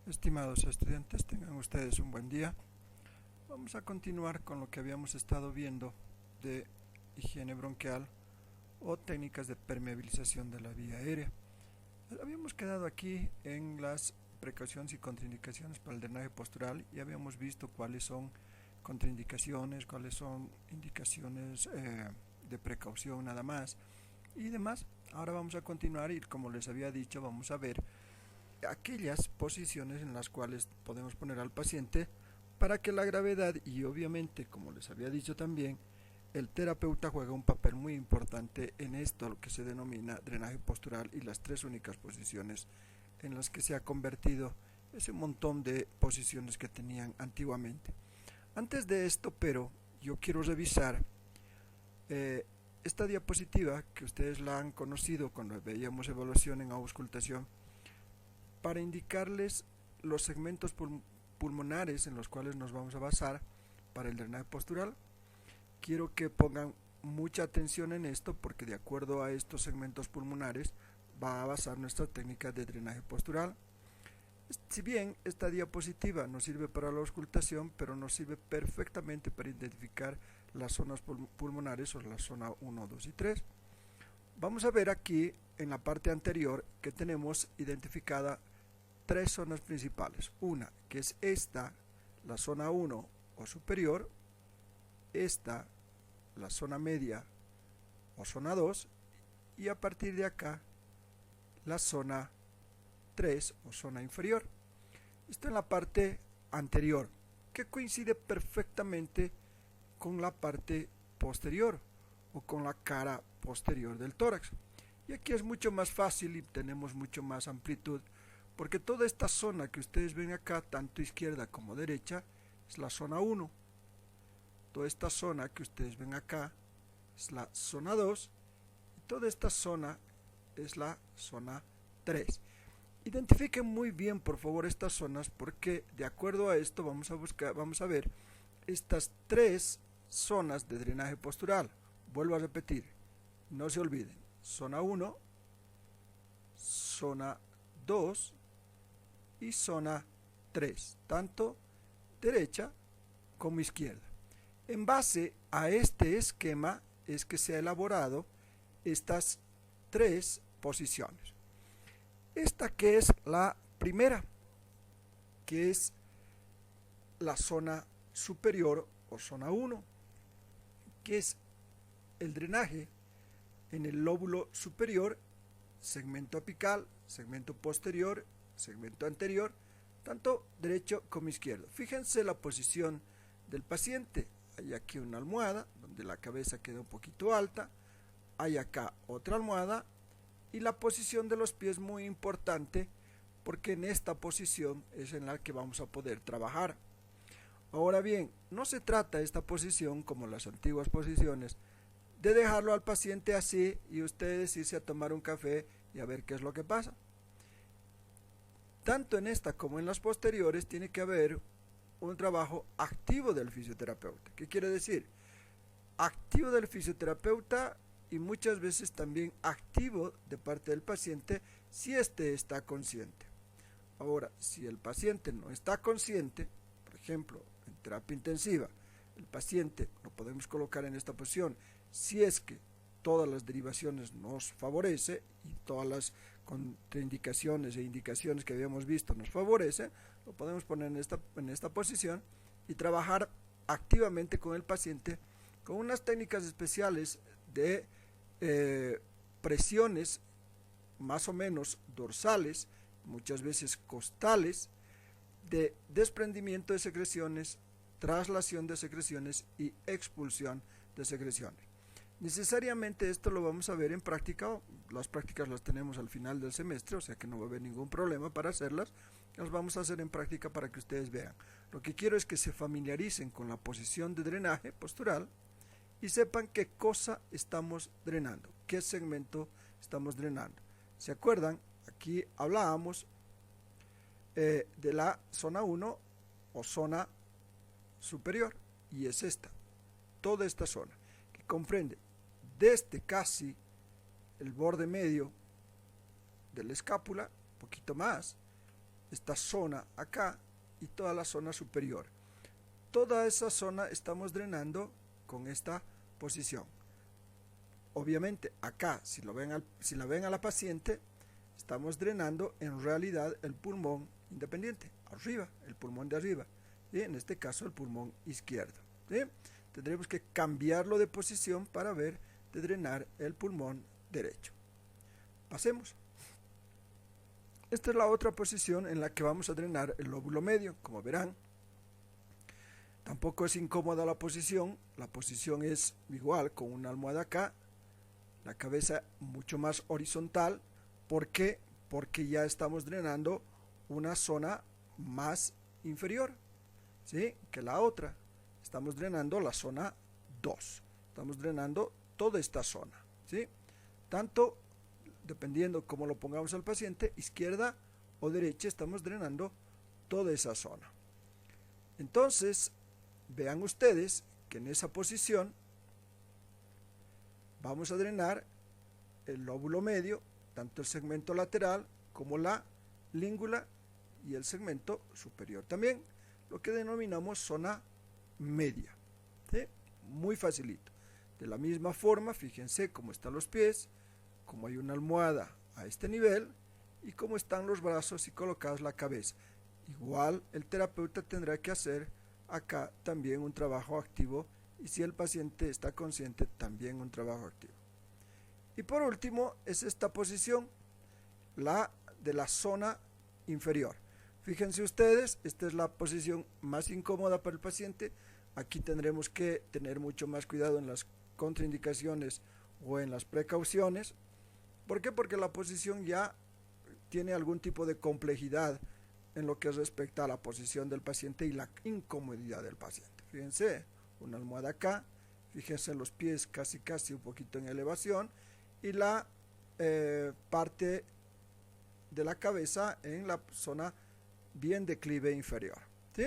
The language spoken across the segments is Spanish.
Estimados estudiantes, tengan ustedes un buen día. Vamos a continuar con lo que habíamos estado viendo de higiene bronquial o técnicas de permeabilización de la vía aérea. Habíamos quedado aquí en las precauciones y contraindicaciones para el drenaje postural y habíamos visto cuáles son contraindicaciones, cuáles son indicaciones de precaución nada más y demás. Ahora vamos a continuar y, como les había dicho, vamos a ver aquellas posiciones en las cuales podemos poner al paciente para que la gravedad y obviamente, como les había dicho también, el terapeuta juega un papel muy importante en esto, lo que se denomina drenaje postural, y las tres únicas posiciones en las que se ha convertido ese montón de posiciones que tenían antiguamente. Antes de esto, pero yo quiero revisar esta diapositiva que ustedes la han conocido cuando veíamos evaluación en auscultación, para indicarles los segmentos pulmonares en los cuales nos vamos a basar para el drenaje postural. Quiero que pongan mucha atención en esto, porque de acuerdo a estos segmentos pulmonares va a basar nuestra técnica de drenaje postural. Si bien esta diapositiva nos sirve para la auscultación, pero nos sirve perfectamente para identificar las zonas pulmonares o la zona 1, 2 y 3. Vamos a ver aquí en la parte anterior que tenemos identificada tres zonas principales. Una, que es esta, la zona 1 o superior, esta, la zona media o zona 2, y a partir de acá, la zona 3 o zona inferior. Esto en la parte anterior, que coincide perfectamente con la parte posterior o con la cara posterior del tórax. Y aquí es mucho más fácil y tenemos mucho más amplitud, porque toda esta zona que ustedes ven acá, tanto izquierda como derecha, es la zona 1. Toda esta zona que ustedes ven acá es la zona 2. Y toda esta zona es la zona 3. Identifiquen muy bien, por favor, estas zonas, porque de acuerdo a esto vamos a ver estas tres zonas de drenaje postural. Vuelvo a repetir, no se olviden: zona 1, zona 2 y zona 3, tanto derecha como izquierda. En base a este esquema es que se ha elaborado estas tres posiciones. Esta que es la primera, que es la zona superior o zona 1, que es el drenaje en el lóbulo superior, segmento apical, segmento posterior, segmento anterior, tanto derecho como izquierdo. Fíjense la posición del paciente. Hay aquí una almohada donde la cabeza queda un poquito alta, hay acá otra almohada, y la posición de los pies muy importante, porque en esta posición es en la que vamos a poder trabajar. Ahora bien, no se trata esta posición, como las antiguas posiciones, de dejarlo al paciente así y ustedes irse a tomar un café y a ver qué es lo que pasa. Tanto en esta como en las posteriores tiene que haber un trabajo activo del fisioterapeuta. ¿Qué quiere decir? Activo del fisioterapeuta y muchas veces también activo de parte del paciente si éste está consciente. Ahora, si el paciente no está consciente, por ejemplo, en terapia intensiva, el paciente lo podemos colocar en esta posición si es que todas las derivaciones nos favorece y todas las contraindicaciones e indicaciones que habíamos visto nos favorecen, lo podemos poner en esta posición y trabajar activamente con el paciente con unas técnicas especiales de presiones más o menos dorsales, muchas veces costales, de desprendimiento de secreciones, traslación de secreciones y expulsión de secreciones. Necesariamente esto lo vamos a ver en práctica. Las prácticas las tenemos al final del semestre, o sea que no va a haber ningún problema para hacerlas. Las vamos a hacer en práctica para que ustedes vean. Lo que quiero es que se familiaricen con la posición de drenaje postural y sepan qué cosa estamos drenando, qué segmento estamos drenando. ¿Se acuerdan? Aquí hablábamos de la zona 1 o zona superior, y es esta, toda esta zona, que comprende desde casi el borde medio de la escápula, un poquito más, esta zona acá y toda la zona superior. Toda esa zona estamos drenando con esta posición. Obviamente acá, si la ven a la paciente, estamos drenando en realidad el pulmón independiente, arriba, el pulmón de arriba, ¿sí? En este caso el pulmón izquierdo, ¿sí? Tendremos que cambiarlo de posición para ver de drenar el pulmón derecho. Pasemos. Esta es la otra posición en la que vamos a drenar el lóbulo medio. Como verán, tampoco es incómoda la posición es igual, con una almohada acá, la cabeza mucho más horizontal. ¿Por qué? Porque ya estamos drenando una zona más inferior, ¿sí?, que la otra. Estamos drenando la zona 2, estamos drenando toda esta zona, ¿sí? Tanto dependiendo cómo lo pongamos al paciente, izquierda o derecha, estamos drenando toda esa zona. Entonces, vean ustedes que en esa posición vamos a drenar el lóbulo medio, tanto el segmento lateral como la língula y el segmento superior también, lo que denominamos zona media, ¿sí? Muy facilito. De la misma forma, fíjense cómo están los pies, cómo hay una almohada a este nivel y cómo están los brazos y colocados la cabeza. Igual el terapeuta tendrá que hacer acá también un trabajo activo, y si el paciente está consciente, también un trabajo activo. Y por último es esta posición, la de la zona inferior. Fíjense ustedes, esta es la posición más incómoda para el paciente. Aquí tendremos que tener mucho más cuidado en las contraindicaciones o en las precauciones. ¿Por qué? Porque la posición ya tiene algún tipo de complejidad en lo que respecta a la posición del paciente y la incomodidad del paciente. Fíjense, una almohada acá, fíjense los pies casi un poquito en elevación y la parte de la cabeza en la zona bien declive inferior, ¿sí?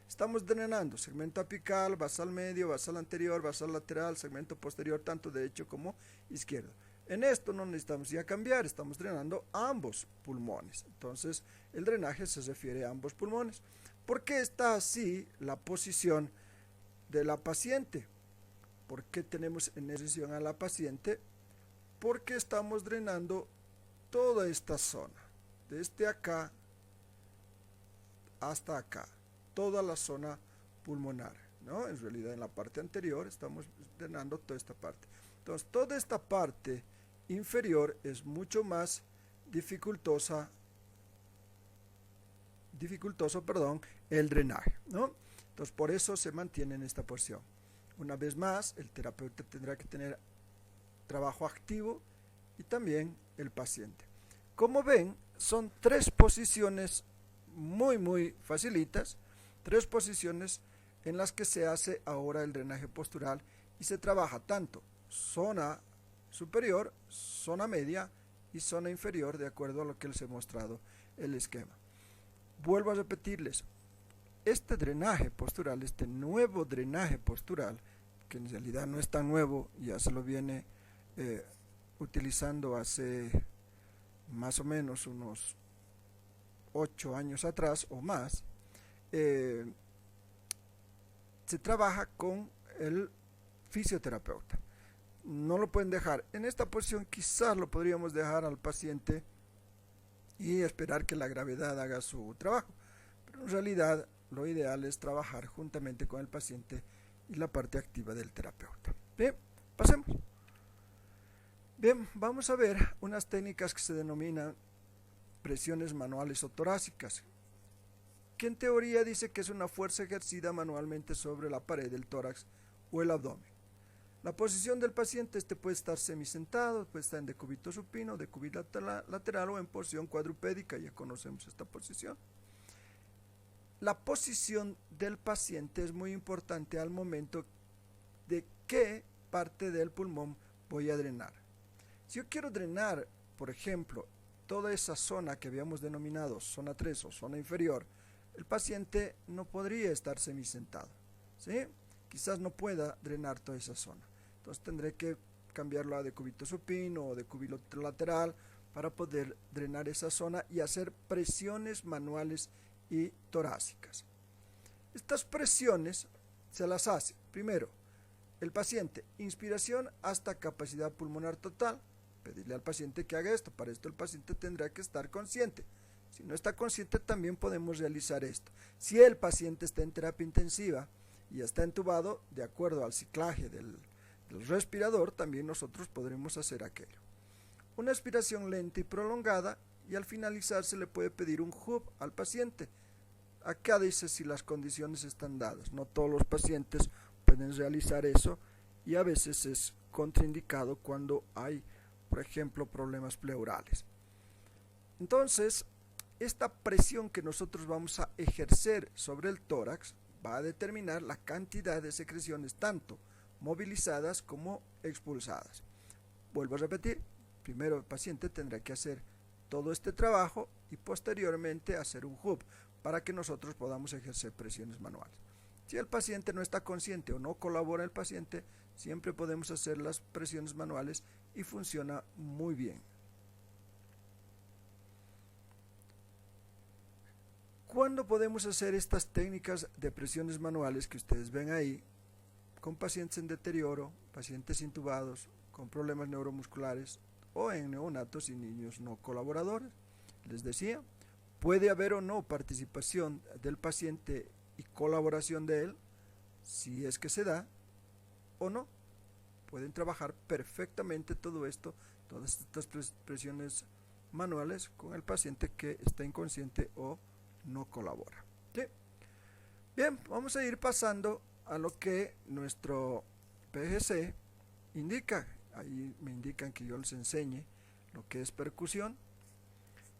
Estamos drenando segmento apical, basal medio, basal anterior, basal lateral, segmento posterior, tanto derecho como izquierdo. En esto no necesitamos ya cambiar, estamos drenando ambos pulmones. Entonces, el drenaje se refiere a ambos pulmones. ¿Por qué está así la posición de la paciente? ¿Por qué tenemos en posición a la paciente? Porque estamos drenando toda esta zona, desde acá hasta acá, toda la zona pulmonar, ¿no? En realidad en la parte anterior estamos drenando toda esta parte. Entonces, toda esta parte inferior es mucho más dificultoso, el drenaje, ¿no? Entonces, por eso se mantiene en esta posición. Una vez más, el terapeuta tendrá que tener trabajo activo y también el paciente. Como ven, son 3 posiciones muy facilitas, 3 posiciones en las que se hace ahora el drenaje postural y se trabaja tanto zona superior, zona media y zona inferior, de acuerdo a lo que les he mostrado el esquema. Vuelvo a repetirles, este drenaje postural, este nuevo drenaje postural, que en realidad no es tan nuevo, ya se lo viene utilizando hace más o menos unos 8 años atrás o más, se trabaja con el fisioterapeuta. No lo pueden dejar en esta posición, quizás lo podríamos dejar al paciente y esperar que la gravedad haga su trabajo, pero en realidad lo ideal es trabajar juntamente con el paciente y la parte activa del terapeuta. Bien, pasemos. Bien, vamos a ver unas técnicas que se denominan presiones manuales o torácicas, que en teoría dice que es una fuerza ejercida manualmente sobre la pared del tórax o el abdomen. La posición del paciente puede estar semisentado, puede estar en decúbito supino, decúbito lateral o en posición cuadrupédica, ya conocemos esta posición. La posición del paciente es muy importante al momento de qué parte del pulmón voy a drenar. Si yo quiero drenar, por ejemplo, toda esa zona que habíamos denominado zona 3 o zona inferior, el paciente no podría estar semisentado, ¿sí? Quizás no pueda drenar toda esa zona. Entonces tendré que cambiarlo a decúbito supino o decúbito lateral para poder drenar esa zona y hacer presiones manuales y torácicas. Estas presiones se las hace, primero, el paciente, inspiración hasta capacidad pulmonar total. Pedirle al paciente que haga esto. Para esto el paciente tendrá que estar consciente. Si no está consciente, también podemos realizar esto. Si el paciente está en terapia intensiva y está entubado, de acuerdo al ciclaje del respirador, también nosotros podremos hacer aquello. Una expiración lenta y prolongada, y al finalizar se le puede pedir un hub al paciente. Acá dice si las condiciones están dadas. No todos los pacientes pueden realizar eso, y a veces es contraindicado cuando hay, por ejemplo, problemas pleurales. Entonces, esta presión que nosotros vamos a ejercer sobre el tórax va a determinar la cantidad de secreciones tanto movilizadas como expulsadas. Vuelvo a repetir, primero el paciente tendrá que hacer todo este trabajo y posteriormente hacer un hub para que nosotros podamos ejercer presiones manuales. Si el paciente no está consciente o no colabora el paciente, siempre podemos hacer las presiones manuales y funciona muy bien. ¿Cuándo podemos hacer estas técnicas de presiones manuales que ustedes ven ahí con pacientes en deterioro, pacientes intubados, con problemas neuromusculares o en neonatos y niños no colaboradores? Les decía, puede haber o no participación del paciente y colaboración de él, si es que se da o no. Pueden trabajar perfectamente todo esto, todas estas presiones manuales con el paciente que está inconsciente o no colabora. ¿Sí? Bien, vamos a ir pasando a lo que nuestro PGC indica. Ahí me indican que yo les enseñe lo que es percusión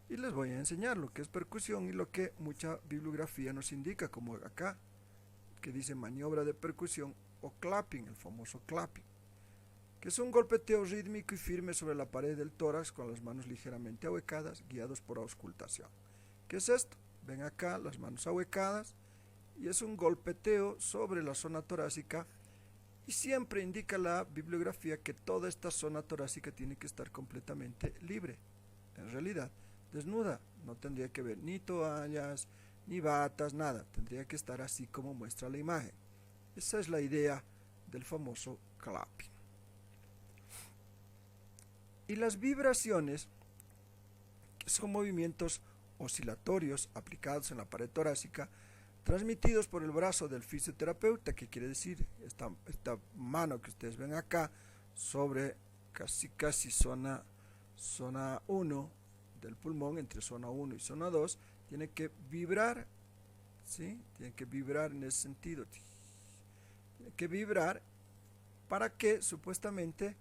y les voy a enseñar lo que es percusión y lo que mucha bibliografía nos indica, como acá que dice maniobra de percusión o clapping, el famoso clapping, que es un golpeteo rítmico y firme sobre la pared del tórax con las manos ligeramente ahuecadas, guiados por auscultación. ¿Qué es esto? Ven acá las manos ahuecadas y es un golpeteo sobre la zona torácica, y siempre indica la bibliografía que toda esta zona torácica tiene que estar completamente libre, en realidad desnuda, no tendría que ver ni toallas, ni batas, nada, tendría que estar así como muestra la imagen. Esa es la idea del famoso clapping. Y las vibraciones, que son movimientos oscilatorios aplicados en la pared torácica, transmitidos por el brazo del fisioterapeuta, que quiere decir esta mano que ustedes ven acá sobre casi zona 1 del pulmón, entre zona 1 y zona 2, tiene que vibrar, ¿sí? Tiene que vibrar en ese sentido, tiene que vibrar para que supuestamente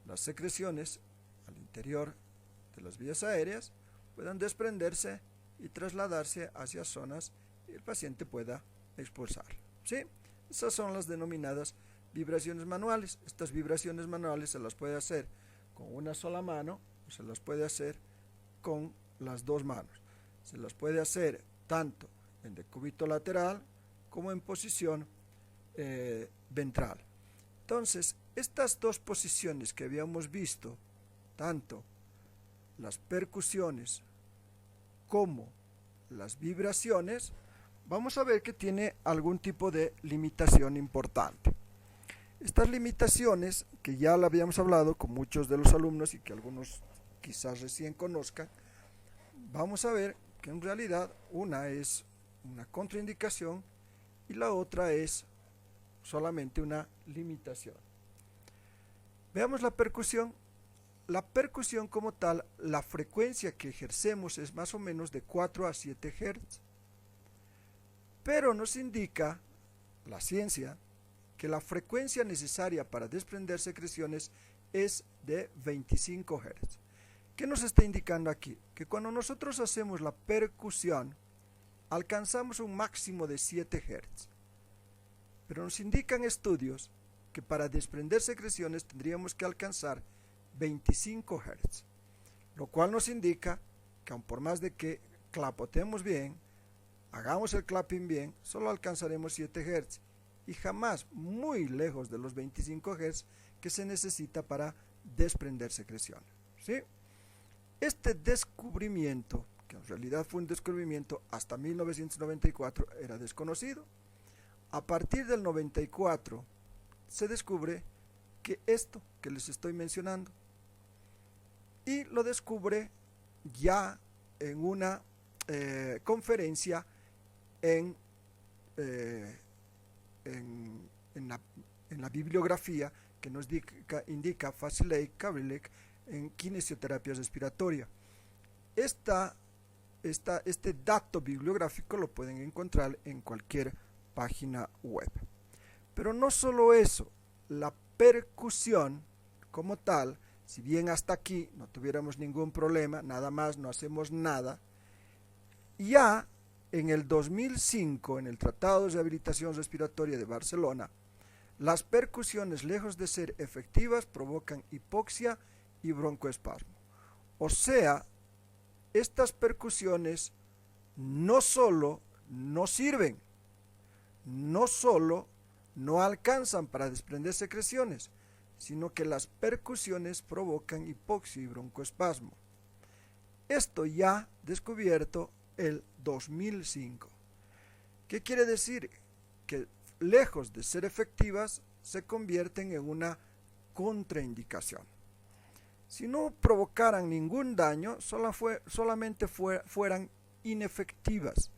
las secreciones al interior de las vías aéreas puedan desprenderse y trasladarse hacia zonas y el paciente pueda expulsar. ¿Sí? Esas son las denominadas vibraciones manuales. Estas vibraciones manuales se las puede hacer con una sola mano o se las puede hacer con las dos manos. Se las puede hacer tanto en decúbito lateral como en posición ventral. Entonces, estas dos posiciones que habíamos visto, tanto las percusiones como las vibraciones, vamos a ver que tiene algún tipo de limitación importante. Estas limitaciones, que ya la habíamos hablado con muchos de los alumnos y que algunos quizás recién conozcan, vamos a ver que en realidad una es una contraindicación y la otra es solamente una limitación. Veamos la percusión. La percusión como tal, la frecuencia que ejercemos es más o menos de 4 a 7 Hz. Pero nos indica la ciencia que la frecuencia necesaria para desprender secreciones es de 25 Hz. ¿Qué nos está indicando aquí? Que cuando nosotros hacemos la percusión, alcanzamos un máximo de 7 Hz. Pero nos indican estudios que para desprender secreciones tendríamos que alcanzar 25 Hz, lo cual nos indica que aun por más de que clapotemos bien, hagamos el clapping bien, solo alcanzaremos 7 Hz y jamás muy lejos de los 25 Hz que se necesita para desprender secreciones. ¿Sí? Este descubrimiento, que en realidad fue un descubrimiento hasta 1994, era desconocido. A partir del 94 se descubre que esto que les estoy mencionando, y lo descubre ya en una conferencia en, en la bibliografía que nos indica Faciley Kavrilek en kinesioterapia respiratoria. Este dato bibliográfico lo pueden encontrar en cualquier página web. Pero no solo eso, la percusión como tal, si bien hasta aquí no tuviéramos ningún problema, nada más no hacemos nada, ya en el 2005, en el Tratado de Rehabilitación Respiratoria de Barcelona, las percusiones, lejos de ser efectivas, provocan hipoxia y broncoespasmo. O sea, estas percusiones no solo no sirven, no solo no alcanzan para desprender secreciones, sino que las percusiones provocan hipoxia y broncoespasmo. Esto ya descubierto el 2005. ¿Qué quiere decir? Que lejos de ser efectivas, se convierten en una contraindicación. Si no provocaran ningún daño, solamente fueran inefectivas,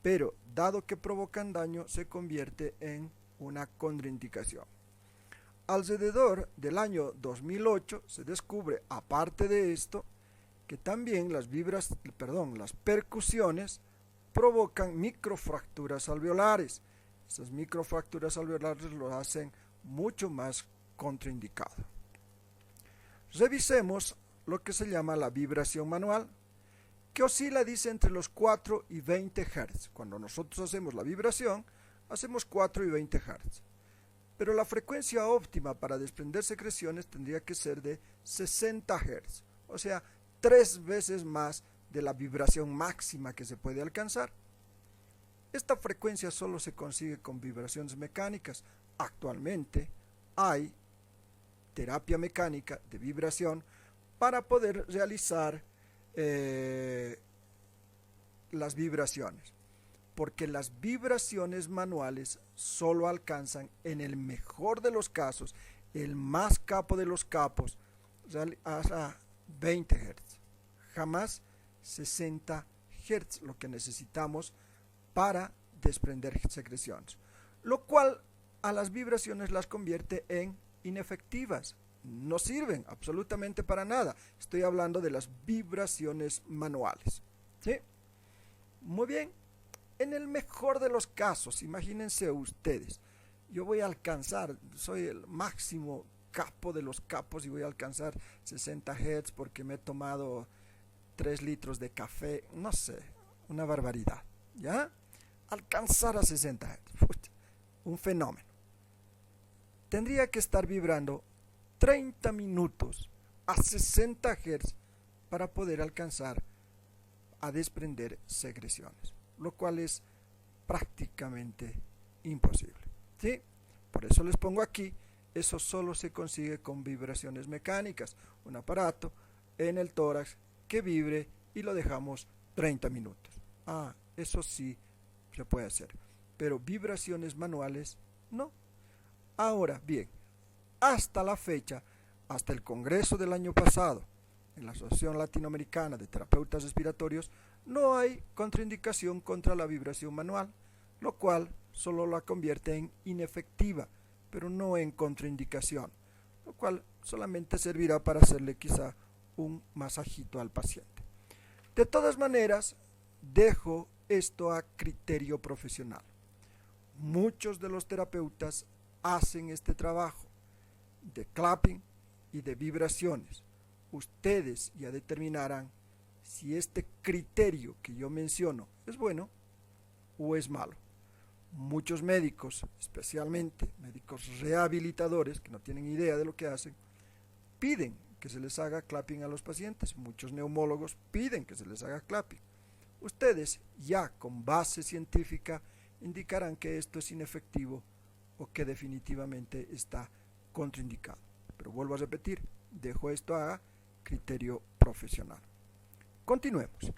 pero dado que provocan daño, se convierte en una contraindicación. Alrededor del año 2008 se descubre, aparte de esto, que también las percusiones provocan microfracturas alveolares. Esas microfracturas alveolares lo hacen mucho más contraindicado. Revisemos lo que se llama la vibración manual, que oscila, dice, entre los 4 y 20 Hz. Cuando nosotros hacemos la vibración, hacemos 4 y 20 Hz. Pero la frecuencia óptima para desprender secreciones tendría que ser de 60 Hz, o sea, 3 veces más de la vibración máxima que se puede alcanzar. Esta frecuencia solo se consigue con vibraciones mecánicas. Actualmente hay terapia mecánica de vibración para poder realizar las vibraciones, porque las vibraciones manuales solo alcanzan, en el mejor de los casos, el más capo de los capos, a 20 Hz, jamás 60 Hz, lo que necesitamos para desprender secreciones, lo cual a las vibraciones las convierte en inefectivas, no sirven absolutamente para nada. Estoy hablando de las vibraciones manuales, ¿sí? Muy bien. En el mejor de los casos, imagínense ustedes, yo voy a alcanzar, soy el máximo capo de los capos y voy a alcanzar 60 Hz porque me he tomado 3 litros de café, no sé, una barbaridad, ¿ya? Alcanzar a 60 Hz, un fenómeno. Tendría que estar vibrando 30 minutos a 60 Hz para poder alcanzar a desprender secreciones, lo cual es prácticamente imposible, ¿sí? Por eso les pongo aquí, eso solo se consigue con vibraciones mecánicas, un aparato en el tórax que vibre y lo dejamos 30 minutos. Eso sí se puede hacer, pero vibraciones manuales no. Ahora bien, hasta la fecha, hasta el congreso del año pasado, en la Asociación Latinoamericana de Terapeutas Respiratorios, no hay contraindicación contra la vibración manual, lo cual solo la convierte en inefectiva, pero no en contraindicación, lo cual solamente servirá para hacerle quizá un masajito al paciente. De todas maneras, dejo esto a criterio profesional. Muchos de los terapeutas hacen este trabajo de clapping y de vibraciones. Ustedes ya determinarán si este criterio que yo menciono es bueno o es malo. Muchos médicos, especialmente médicos rehabilitadores que no tienen idea de lo que hacen, piden que se les haga clapping a los pacientes. Muchos neumólogos piden que se les haga clapping. Ustedes ya con base científica indicarán que esto es inefectivo o que definitivamente está contraindicado. Pero vuelvo a repetir, dejo esto a criterio profesional. profesional. Continuemos.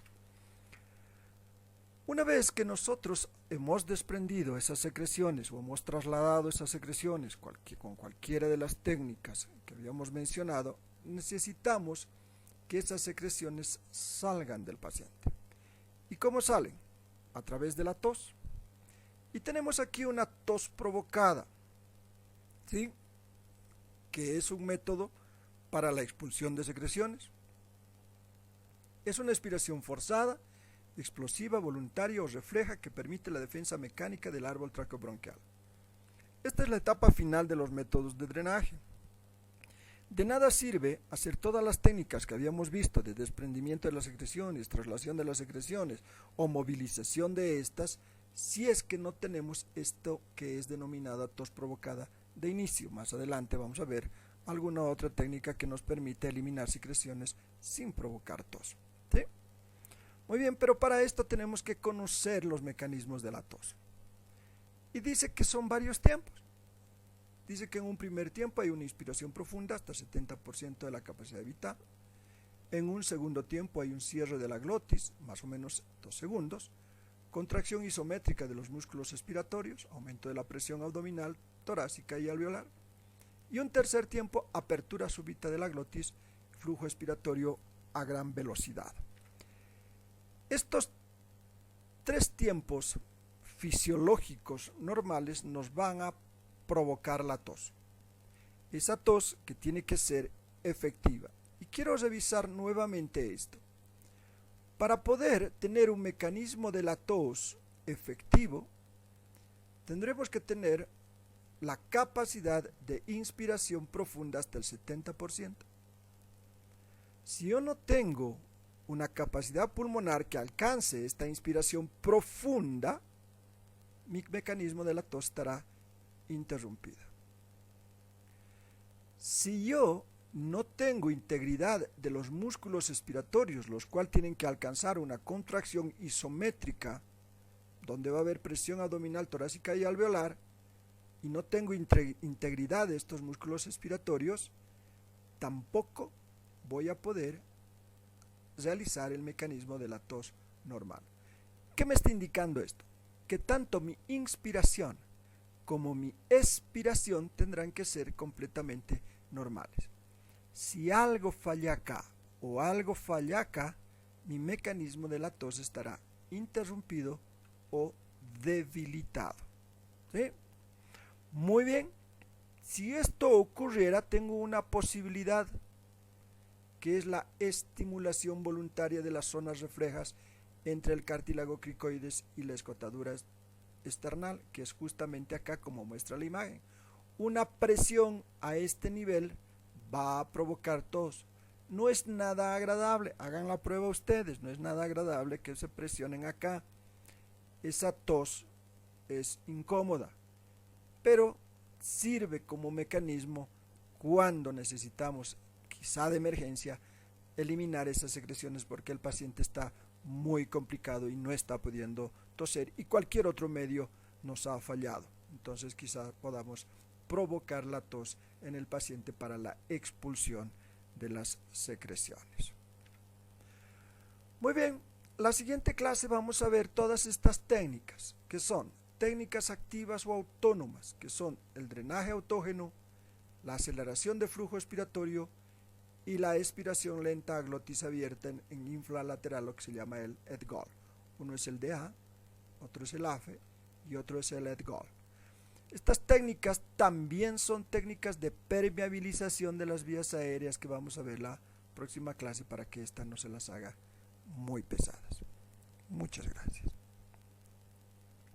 Una vez que nosotros hemos desprendido esas secreciones o hemos trasladado esas secreciones con cualquiera de las técnicas que habíamos mencionado, necesitamos que esas secreciones salgan del paciente. ¿Y cómo salen? A través de la tos. Y tenemos aquí una tos provocada, ¿sí? Que es un método para la expulsión de secreciones. Es una expiración forzada, explosiva, voluntaria o refleja que permite la defensa mecánica del árbol traqueobronquial. Esta es la etapa final de los métodos de drenaje. De nada sirve hacer todas las técnicas que habíamos visto de desprendimiento de las secreciones, traslación de las secreciones o movilización de estas si es que no tenemos esto que es denominada tos provocada de inicio. Más adelante vamos a ver alguna otra técnica que nos permite eliminar secreciones sin provocar tos. ¿Sí? Muy bien, pero para esto tenemos que conocer los mecanismos de la tos. Y dice que son varios tiempos. Dice que en un primer tiempo hay una inspiración profunda hasta 70% de la capacidad vital. En un segundo tiempo hay un cierre de la glotis, más o menos 2 segundos. Contracción isométrica de los músculos expiratorios, aumento de la presión abdominal, torácica y alveolar. Y un tercer tiempo, apertura súbita de la glotis, flujo expiratorio a gran velocidad. Estos 3 tiempos fisiológicos normales nos van a provocar la tos. Esa tos que tiene que ser efectiva. Y quiero revisar nuevamente esto. Para poder tener un mecanismo de la tos efectivo, tendremos que tener la capacidad de inspiración profunda hasta el 70%. Si yo no tengo una capacidad pulmonar que alcance esta inspiración profunda, mi mecanismo de la tos estará interrumpida. Si yo no tengo integridad de los músculos expiratorios, los cuales tienen que alcanzar una contracción isométrica, donde va a haber presión abdominal, torácica y alveolar, y no tengo integridad de estos músculos expiratorios, tampoco voy a poder realizar el mecanismo de la tos normal. ¿Qué me está indicando esto? Que tanto mi inspiración como mi expiración tendrán que ser completamente normales. Si algo falla acá o algo falla acá, mi mecanismo de la tos estará interrumpido o debilitado. ¿Sí? Muy bien. Si esto ocurriera, tengo una posibilidad, que es la estimulación voluntaria de las zonas reflejas entre el cartílago cricoides y la escotadura external, que es justamente acá como muestra la imagen. Una presión a este nivel va a provocar tos. No es nada agradable, hagan la prueba ustedes, no es nada agradable que se presionen acá. Esa tos es incómoda, pero sirve como mecanismo cuando necesitamos, quizá de emergencia, eliminar esas secreciones porque el paciente está muy complicado y no está pudiendo toser y cualquier otro medio nos ha fallado. Entonces quizá podamos provocar la tos en el paciente para la expulsión de las secreciones. Muy bien, la siguiente clase vamos a ver todas estas técnicas, que son técnicas activas o autónomas, que son el drenaje autógeno, la aceleración de flujo expiratorio y la expiración lenta a glotis abierta en infralateral, lo que se llama el EDGOL. Uno es el DA, otro es el AFE y otro es el EDGOL. Estas técnicas también son técnicas de permeabilización de las vías aéreas que vamos a ver la próxima clase para que éstas no se las haga muy pesadas. Muchas gracias.